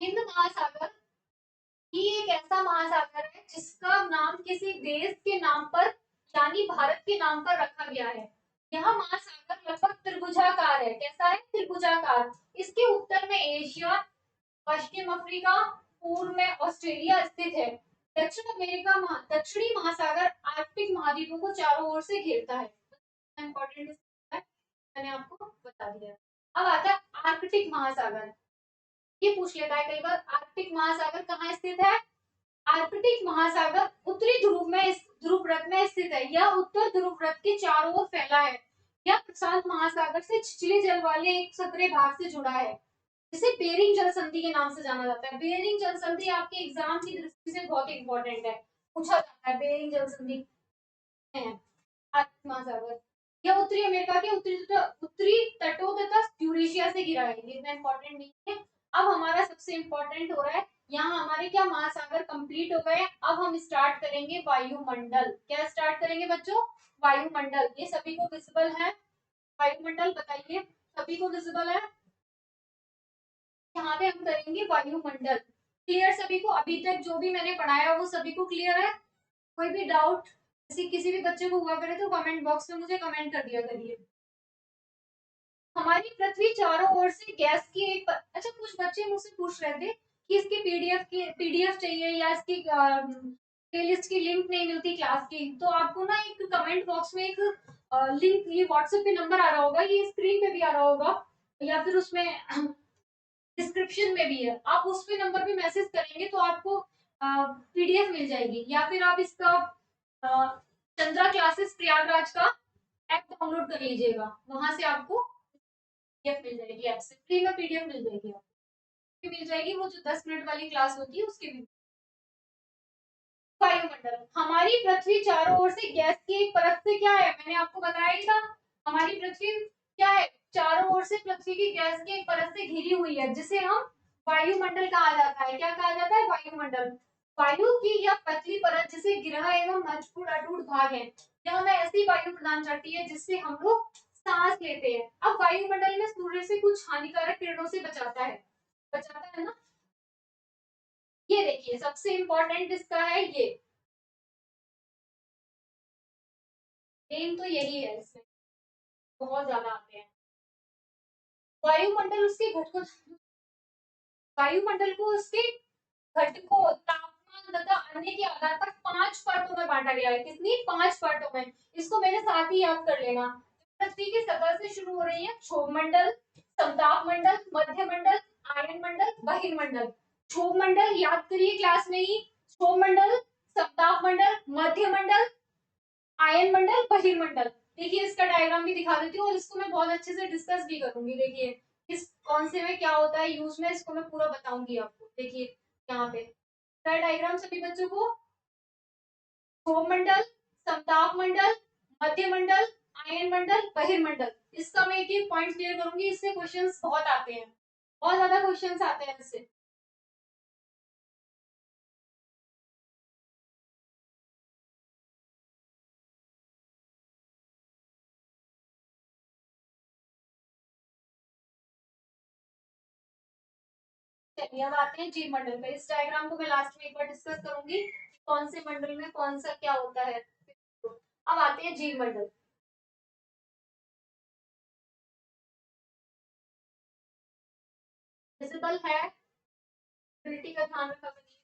A: हिंद महासागर ही एक ऐसा महासागर है जिसका नाम किसी देश के नाम पर यानी भारत के नाम पर रखा गया है। यह महासागर लगभग त्रिभुजाकार है। कैसा है त्रिभुजाकार। इसके उत्तर में एशिया पश्चिम अफ्रीका पूर्व में ऑस्ट्रेलिया स्थित है। दक्षिण अमेरिका दक्षिणी महासागर आर्कटिक महाद्वीपों को चारों ओर से घेरता है। इंपॉर्टेंट मैंने आपको बता दिया। अब आता है आर्कटिक महासागर। ये पूछ लेता है कई बार आर्कटिक महासागर कहाँ स्थित है। आर्कटिक महासागर उत्तरी ध्रुव में ध्रुव व्रत में स्थित है। यह उत्तर ध्रुव व्रत के चारों ओर फैला है। यह प्रशांत महासागर से छिछले जल वाले एक सक्रिय भाग से जुड़ा है जिसे बेरिंग जल संधि के नाम से जाना जाता है। बेरिंग जल संधि आपके एग्जाम की दृष्टि से बहुत इंपॉर्टेंट है पूछा जाता है बेरिंग जल संधि है। आर्कटिक महासागर यह उत्तरी अमेरिका के उत्तरी तटों तथा यूरेशिया से घिरा है। ये इतना इंपॉर्टेंट नहीं है। अब हमारा सबसे इंपॉर्टेंट हो रहा है यहाँ हमारे क्या महासागर कंप्लीट हो गए। अब हम स्टार्ट करेंगे वायुमंडल। क्या स्टार्ट करेंगे बच्चों वायुमंडल। ये सभी को विजिबल है वायुमंडल बताइए सभी को विजिबल है। यहाँ पे हम करेंगे वायुमंडल। क्लियर सभी को अभी तक जो भी मैंने पढ़ाया वो सभी को क्लियर है। कोई भी डाउट किसी भी बच्चे को हुआ करे तो कमेंट बॉक्स में मुझे कमेंट कर दिया करिए। हमारी पृथ्वी चारों ओर से गैस की एक अच्छा कुछ बच्चे मुझसे पूछ रहे थे कि इसकी पीडीएफ चाहिए या इसकी प्लेलिस्ट की लिंक नहीं मिलती क्लास की। तो आपको ना एक कमेंट बॉक्स में एक लिंक, ये व्हाट्सएप पे नंबर आ रहा होगा, ये स्क्रीन पे भी आ रहा होगा, या फिर उसमें डिस्क्रिप्शन में भी है, आप उस पे नंबर पे मैसेज करेंगे तो आपको पीडीएफ मिल जाएगी, या फिर आप इसका चंद्रा क्लासेस प्रयागराज का ऐप डाउनलोड कर लीजिएगा, वहां से आपको पीडीएफ मिल जाएगी, ऐप से फ्री में पीडीएफ मिल जाएगी, आपको मिल जाएगी, वो जो 10 मिनट वाली क्लास होती है उसकी भी। वायुमंडल, हमारी पृथ्वी चारों ओर से गैस की एक परत से क्या है, मैंने आपको बताया ही था, हमारी पृथ्वी क्या है, चारों ओर से पृथ्वी की गैस की एक परत से घिरी हुई है, जिसे हम वायुमंडल कहा जाता है। क्या कहा जाता है? वायुमंडल। वायु की यह पतली परत जिसे ग्रह एवं मजबूत अटूट भाग है, यह हमें ऐसी वायु प्रदान करती है जिससे हम लोग सांस लेते हैं। अब वायुमंडल में सूर्य से कुछ हानिकारक किरणों से बचाता है ना। ये देखिए सबसे इंपॉर्टेंट इसका है ये मेन तो यही है, इसमें बहुत ज्यादा आते हैं। वायुमंडल उसके घटकों वायुमंडल को उसके घटकों, तापमान तथा अन्य के आधार पर 5 परतों में बांटा गया है। कितनी? 5 परतों में। इसको मेरे साथ ही याद कर लेना। पृथ्वी की सतह से शुरू हो रही है क्षोभ मंडल, समताप मंडल, मध्य मंडल, आयन मंडल, बहिर्मंडल। क्षोभ मंडल याद करिए क्लास में ही, क्षोभ मंडल, समताप मंडल, मध्य मंडल, आयन मंडल, बहिर्मंडल। देखिए इसका डायग्राम भी दिखा देती हूँ, और इसको मैं बहुत अच्छे से डिस्कस भी करूंगी। देखिए इस कौन से में क्या होता है यूज में, इसको मैं पूरा बताऊंगी आपको। देखिए यहाँ पे डायग्राम सभी बच्चों को, क्षोभ मंडल, समताप मंडल, मध्य मंडल, आयन मंडल, बहिर्मंडल। इसका मैं एक एक पॉइंट क्लियर करूंगी, इससे क्वेश्चंस बहुत आते हैं, बहुत ज्यादा क्वेश्चंस आते हैं इससे। चलिए अब आते हैं जीव मंडल पे। इस डायग्राम को मैं लास्ट में एक बार डिस्कस करूंगी, कौन से मंडल में कौन सा क्या होता है। अब आते हैं जीव मंडल। विजिबल है, क्वालिटी का ध्यान रखा करिए।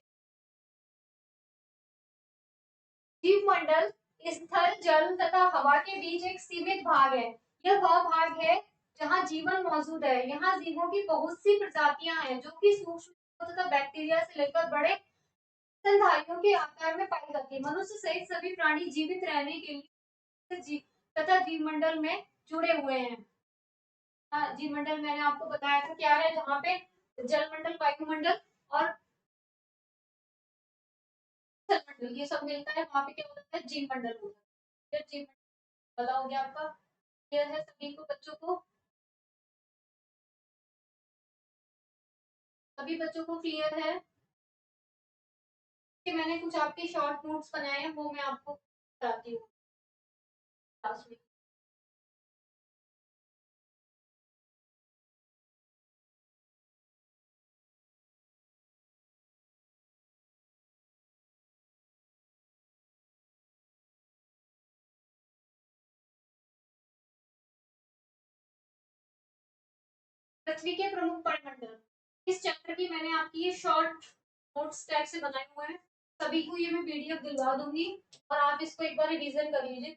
A: जीव मंडल स्थल, जल तथा हवा के बीच एक सीमित भाग है। यह वह भाग है जहाँ जीवन मौजूद है। यहाँ जीवों की बहुत सी प्रजातियां हैं जो कि सूक्ष्म तथा बैक्टीरिया से लेकर बड़े स्तनधारियों के आकार में पाई जाती है। मनुष्य सहित सभी प्राणी जीवित रहने के लिए तथा जीव मंडल में जुड़े हुए हैं। हाँ, जीव मंडल मैंने आपको बताया था क्या है, जहाँ पे जल मंडल, वायुमंडल और स्थल मंडल ये सब मिलता है, वहाँ पे क्या होता है? जीव मंडल होता है। जीव मंडल पता हो गया आपका, क्लियर है सभी को बच्चों को? सभी बच्चों को क्लियर है कि मैंने कुछ आपके शॉर्ट नोट्स बनाए हैं, वो मैं आपको बताती हूँ क्लास में। पृथ्वी के प्रमुख परिमंडल, इस चैप्टर की मैंने आपकी ये शॉर्ट नोट्स टाइप से बनाए हुए हैं। सभी को ये मैं पीडीएफ दिलवा दूंगी, और आप इसको एक बार रिवीजन कर लीजिए।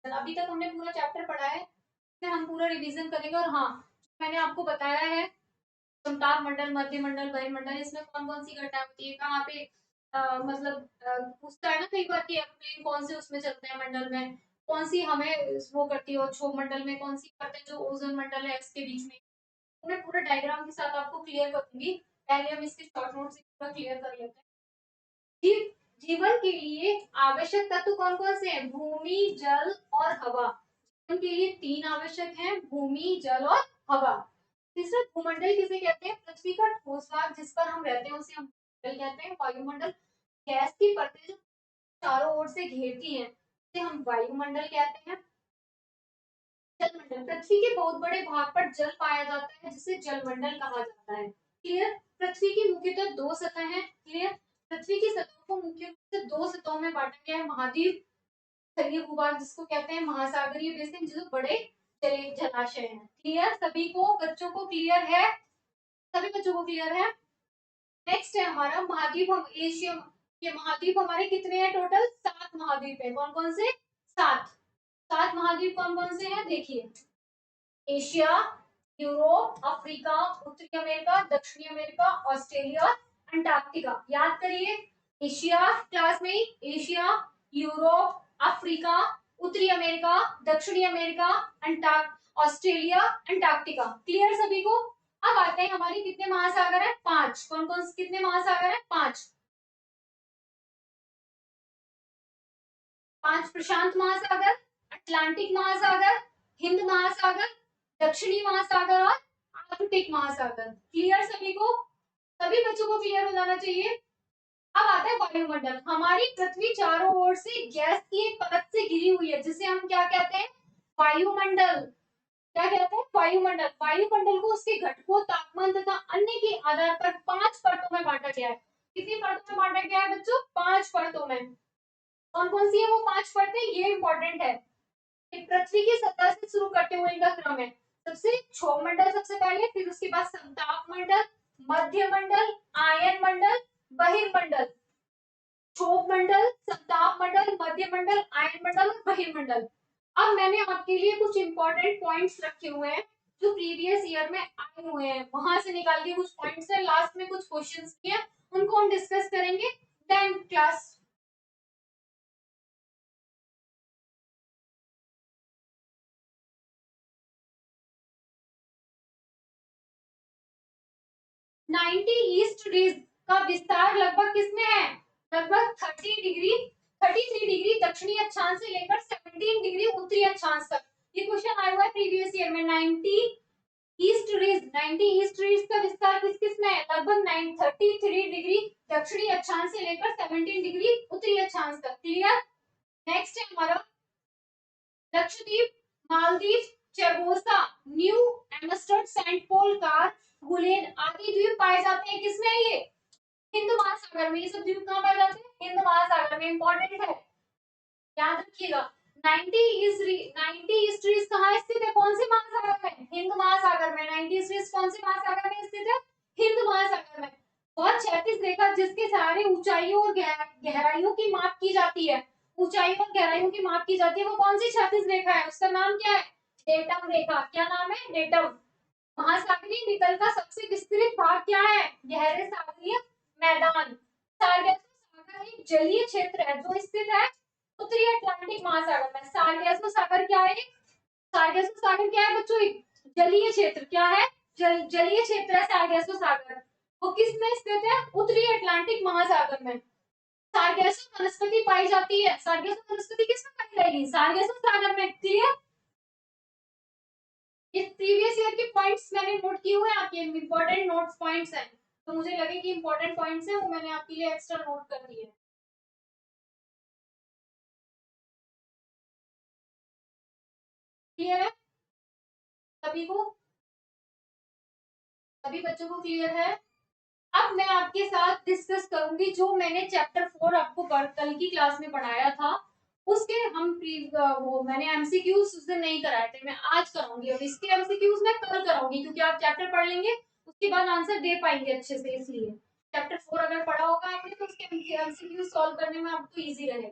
A: अभी तक हमने पूरा चैप्टर पढ़ा है, इसमें हम पूरा रिवीजन करेंगे। और हाँ, मैंने आपको बताया है संताप मंडल, मध्य मंडल, वायुमंडल, इसमें कौन कौन सी घटना होती है, कहाँ पे मतलब पूछता है ना कई बार कि एरोप्लेन कौन से उसमें चलते हैं मंडल में, कौन सी हमें वो करती है, और क्षोभ मंडल में कौन सी करते हैं जो ओजोन मंडल है इसके बीच में। मैं पूरे डायग्राम के साथ आपको क्लियर करूंगी। पहले हम इसके शॉर्ट नोट से पूरा क्लियर कर लेते हैं। जीव जीवन के लिए आवश्यक तत्व कौन कौन से हैं? भूमि, जल और हवा। जीवन के लिए 3 आवश्यक हैं, भूमि, जल और हवा। तीसरा भूमंडल किसे कहते हैं? पृथ्वी का ठोस भाग जिस पर हम रहते हैं उसे हम भूमंडल कहते हैं। वायुमंडल गैस की परतें जो चारों ओर से घेरती हैं उसे हम वायुमंडल कहते हैं। जलमंडल, पृथ्वी के बहुत बड़े भाग पर जल पाया जाता है जिसे जलमंडल कहा जाता है। क्लियर? पृथ्वी की मुख्यतः 2 सतह हैं। क्लियर? पृथ्वी की सतहों को मुख्य रूप से 2 सतहों में बांटा गया है, महाद्वीप, जलीय भूभाग जिसको कहते हैं, महासागरीय बेसिन जो बड़े जलीय जलाशय हैं। क्लियर? सभी को बच्चों को क्लियर है? सभी बच्चों को क्लियर है? नेक्स्ट है हमारा महाद्वीप। हम एशिया, ये महाद्वीप हमारे कितने हैं टोटल? 7 महाद्वीप है। कौन कौन से? 7। 7 महाद्वीप कौन कौन से हैं देखिए, एशिया, यूरोप, अफ्रीका, उत्तरी अमेरिका, दक्षिणी अमेरिका, ऑस्ट्रेलिया, अंटार्कटिका। याद करिए, एशिया क्लास में एशिया, यूरोप, अफ्रीका, उत्तरी अमेरिका, दक्षिणी अमेरिका, ऑस्ट्रेलिया, अंटार्कटिका। क्लियर सभी को? अब आते हैं हमारी कितने महासागर है? 5। कौन कौन से कितने महासागर है? 5। 5 प्रशांत महासागर, अटलांटिक महासागर, हिंद महासागर, दक्षिणी महासागर और आर्कटिक महासागर। क्लियर सभी को? सभी बच्चों को क्लियर हो जाना चाहिए। अब आता है वायुमंडल। हमारी पृथ्वी चारों ओर से गैस की एक परत से घिरी हुई है, जिसे हम क्या कहते हैं? वायुमंडल। क्या कहते हैं? वायुमंडल। वायुमंडल को उसके घटकों, तापमान तथा अन्य के आधार पर 5 परतों में बांटा गया है। कितनी परतों में बांटा गया है बच्चों? 5 परतों में। कौन कौन सी है वो 5 परतें? ये इंपॉर्टेंट है। पृथ्वी की सतह से शुरू करते हुए इनका क्रम है। सबसे क्षोभ मंडल सबसे पहले, फिर उसके बाद समताप मंडल, मध्य मंडल, आयन मंडल, बहिर्मंडल। क्षोभ मंडल, समताप मंडल, मध्य मंडल, आयन मंडल और बहिर्मंडल। अब मैंने आपके लिए कुछ इंपॉर्टेंट पॉइंट्स रखे हुए हैं जो प्रीवियस ईयर में आए हुए हैं, वहां से निकाल के कुछ पॉइंट्स है। लास्ट में कुछ क्वेश्चंस किए, उनको हम डिस्कस करेंगे then class. Ninety east ridge का विस्तार लगभग किसमें है? लगभग 33 डिग्री दक्षिणी अक्षांश से लेकर 17 डिग्री उत्तरी अक्षांश तक। ये क्वेश्चन आया हुआ है प्रीवियस ईयर में। 90 ईस्ट रेज का विस्तार किस किस में है? लगभग 33 डिग्री दक्षिणी अक्षांश से लेकर 17 डिग्री उत्तरी अक्षांश तक। क्लियर? नेक्स्ट है हमारा Lakshadweep, Maldives, Chagos, New Amsterdam, Saint Paul, Kerguelen आदि द्वीप पाए जाते हैं किसमें? ये हिंद महासागर में। ये सब द्वीप कहाँ पाए जाते हैं? हिंद महासागर में। इंपॉर्टेंट है, याद रखिएगा। 90 ईस्ट रीज कहाँ स्थित है? कौन से महासागर में? हिंद महासागर में। 90 ईस्ट रीज कौन से महासागर में स्थित है? हिंद महासागर में। और क्षैतिज रेखा जिसके सहारे ऊंचाइयों और गहराइयों की माप की जाती है, ऊंचाइयों और गहराइयों की माप की जाती है, वो कौन सी क्षैतिज रेखा है? उसका नाम क्या है? डेटम रेखा। क्या नाम है? डेटम। महासागरीय नितल का सबसे विस्तृत भाग क्या है? गहरे सागरीय मैदान। सार्गेसो सागर एक जलीय क्षेत्र है जो स्थित है उत्तरी अटलांटिक महासागर में। सार्गेसो सागर क्या है? सार्गेसो सागर क्या है बच्चों? जलीय क्षेत्र। क्या है? जलीय क्षेत्र है सार्गेसो सागर। वो किस में स्थित है? उत्तरी अटलांटिक महासागर में। सार्गेसो वनस्पति पाई जाती है। सार्गेसो वनस्पति किसमें पाई जाएगी? सार्गेसो सागर में। क्लियर? इस प्रीवियस ईयर के पॉइंट्स मैंने नोट किए हुए हैं, आपके इंपॉर्टेंट नोट्स पॉइंट्स हैं, तो मुझे लगे कि इंपॉर्टेंट पॉइंट्स हैं, वो मैंने आपके लिए एक्स्ट्रा नोट कर दिए। क्लियर है सभी को? सभी बच्चों को क्लियर है? अब मैं आपके साथ डिस्कस करूंगी जो मैंने चैप्टर 4 आपको कल की क्लास में पढ़ाया था, उसके हम वो मैंने एमसीक्यूज उस दिन नहीं कराए थे, मैं आज कराऊंगी। अब इसके एमसीक्यूज मैं कल कराऊंगी, क्योंकि आप चैप्टर पढ़ लेंगे उसके बाद आंसर दे पाएंगे अच्छे से। इसलिए चैप्टर 4 अगर पढ़ा होगा आपने तो उसके एमसीक्यूज सॉल्व करने में आपको इजी रहेगा।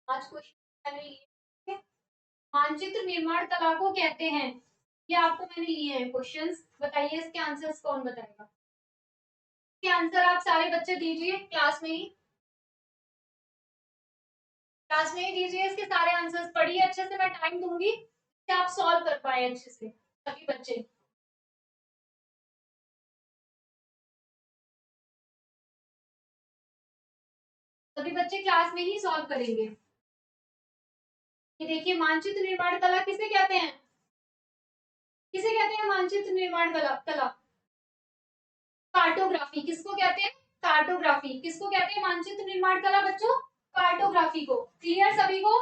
A: आज क्वेश्चन मैंने लिए, मानचित्र निर्माण कला को कहते हैं। ये आपको मैंने लिए हैं क्वेश्चंस, बताइए इसके आंसर्स कौन बताएगा? इसके आंसर आप सारे बच्चे दीजिए क्लास में ही, क्लास में ही दीजिए इसके सारे आंसर्स। पढ़िए अच्छे से, मैं टाइम दूंगी कि आप सॉल्व कर पाए अच्छे से सभी बच्चे। सभी बच्चे क्लास में ही सॉल्व करेंगे। ये देखिए, मानचित्र निर्माण कला किसे कहते हैं? किसे कहते हैं मानचित्र निर्माण कला? कार्टोग्राफी। किसको कहते हैं? कार्टोग्राफी। किसको कहते हैं मानचित्र निर्माण कला बच्चों? कार्टोग्राफी को। क्लियर सभी को?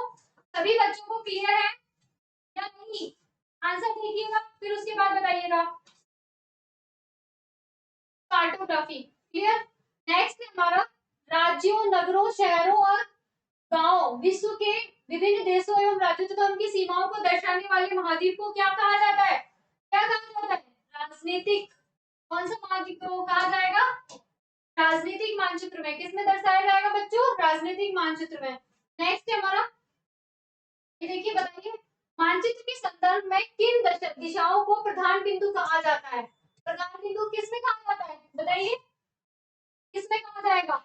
A: सभी बच्चों को क्लियर है या नहीं? आंसर देखिएगा फिर उसके बाद बताइएगा। कार्टोग्राफी। क्लियर? नेक्स्ट है हमारा राज्यों, नगरों, शहरों और गांव विश्व के विभिन्न देशों एवं राज्यों तथा उनकी सीमाओं को दर्शाने वाले महाद्वीप को क्या कहा जाता है? क्या कहा जाता है? राजनीतिक, कौन सा मानचित्र को कहा जाएगा? राजनीतिक मानचित्र में। किसमें दर्शाया जाएगा बच्चों? राजनीतिक मानचित्र में। नेक्स्ट है हमारा, ये देखिए, बताइए मानचित्र के संदर्भ में किन दिशाओं को प्रधान बिंदु कहा जाता है? प्रधान बिंदु किसमें कहा जाता है बताइए, किसमें कहा जाएगा?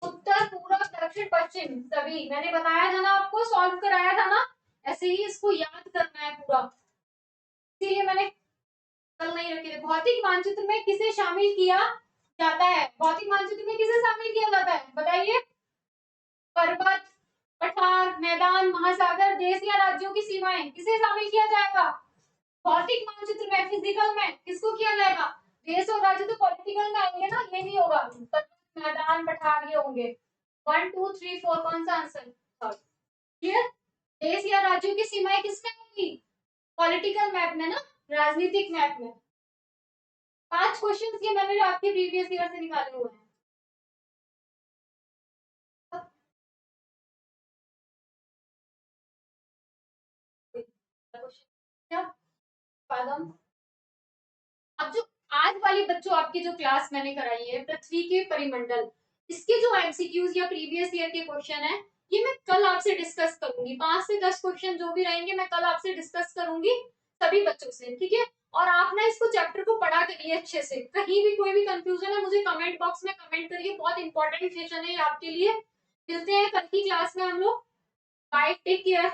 A: उत्तर, पूर्व, दक्षिण, पश्चिम, सभी। मैंने बताया था ना आपको, सॉल्व कराया था ना, ऐसे ही इसको याद करना है पूरा, इसीलिए मैंने कल नहीं रखे थे। भौतिक मानचित्र में किसे शामिल किया जाता है? भौतिक मानचित्र में किसे शामिल किया जाता है बताइए? पर्वत, पठार, मैदान, महासागर, देश या राज्यों की सीमाएं, किसे शामिल किया जाएगा? भौतिक मानचित्र में, फिजिकल में किसको किया जाएगा? देश और राज्य तो पॉलिटिकल में आएंगे ना, ये नहीं होगा। मैदान, पठार ये होंगे। 1 2 3 4 कौन सा आंसर? क्लियर? देश या राज्यों की सीमाएं किसमें होंगी? पॉलिटिकल मैप में ना, राजनीतिक मैप में। 5 क्वेश्चन ये मैंने आपके प्रीवियस ईयर से निकाले हुए हैं। अब जो आज वाली बच्चों आपकी जो क्लास मैंने कराई है पृथ्वी के परिमंडल, इसके जो एमसीक्यूज या प्रीवियस ईयर के क्वेश्चन है, ये मैं कल आपसे डिस्कस करूंगी। 5 से 10 क्वेश्चन जो भी रहेंगे मैं कल आपसे डिस्कस करूंगी सभी बच्चों से, ठीक है? और आप ना इसको चैप्टर को पढ़ा करिए अच्छे से। कहीं भी कोई भी कंफ्यूजन है मुझे कमेंट बॉक्स में कमेंट करिए, बहुत इंपॉर्टेंट सेशन है आपके लिए। मिलते हैं कल की क्लास में हम लोग। Bye, take care.